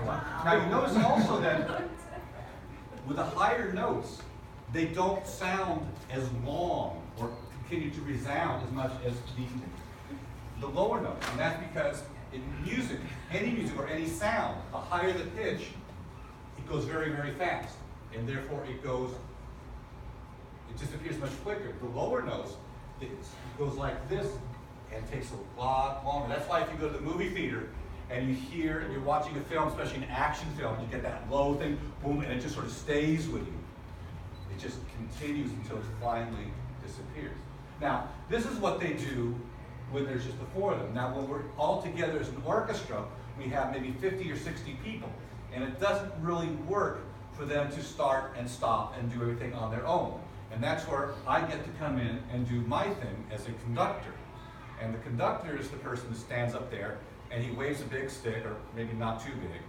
a lot. Now you notice also that with the higher notes, they don't sound as long or continue to resound as much as the lower notes. And that's because in music, any music or any sound, the higher the pitch, it goes very, very fast. And therefore it disappears much quicker. The lower notes, it goes like this and takes a lot longer. That's why if you go to the movie theater and you're watching a film, especially an action film, you get that low thing, boom, and it just sort of stays with you. It just continues until it finally disappears. Now, this is what they do when there's just the four of them. Now, when we're all together as an orchestra, we have maybe 50 or 60 people, and it doesn't really work for them to start and stop and do everything on their own. And that's where I get to come in and do my thing as a conductor. And the conductor is the person who stands up there and he waves a big stick, or maybe not too big,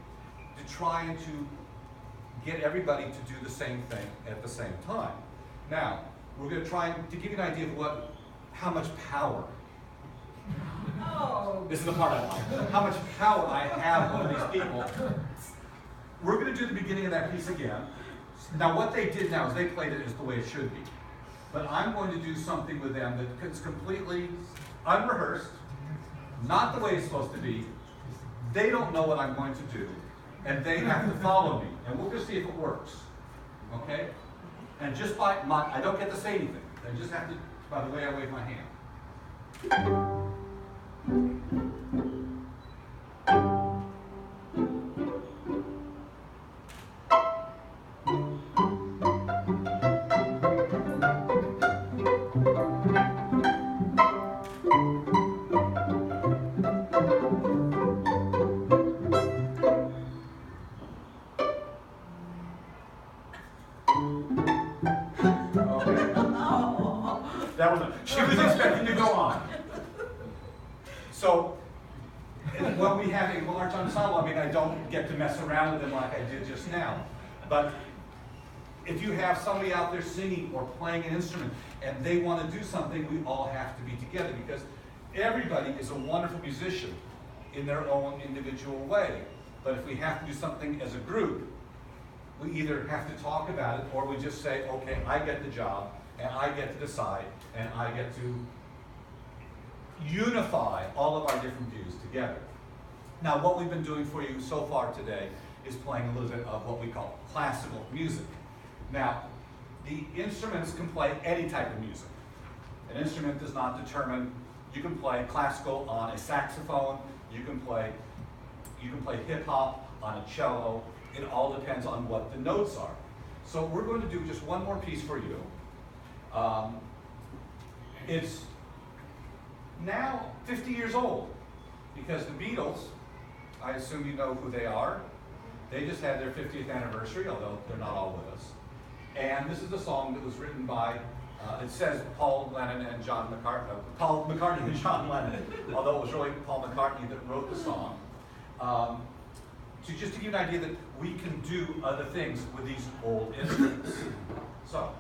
to try and to get everybody to do the same thing at the same time. Now, we're going to try to give you an idea of how much power. Oh. This is the part I like. How much power I have over these people. We're going to do the beginning of that piece again. Now, what they did now is they played it as the way it should be. But I'm going to do something with them that's completely unrehearsed, not the way it's supposed to be. They don't know what I'm going to do, and they have to follow me. And we'll just see if it works. Okay? And just I don't get to say anything. They just have to, by the way I wave my hand. She was expecting to go on. So, when we have a large ensemble, I don't get to mess around with them like I did just now. But if you have somebody out there singing or playing an instrument and they want to do something, we all have to be together because everybody is a wonderful musician in their own individual way. But if we have to do something as a group, we either have to talk about it or we just say, okay, I get the job and I get to decide and I get to unify all of our different views together. Now, what we've been doing for you so far today is playing a little bit of what we call classical music. Now, the instruments can play any type of music. An instrument does not determine, you can play classical on a saxophone, you can play hip hop on a cello. It all depends on what the notes are. So we're going to do just one more piece for you. It's now 50 years old because the Beatles, I assume you know who they are. They just had their 50th anniversary, although they're not all with us. And this is a song that was written by, it says Paul McCartney and John Lennon, although it was really Paul McCartney that wrote the song. Just to give you an idea that we can do other things with these old instruments. So.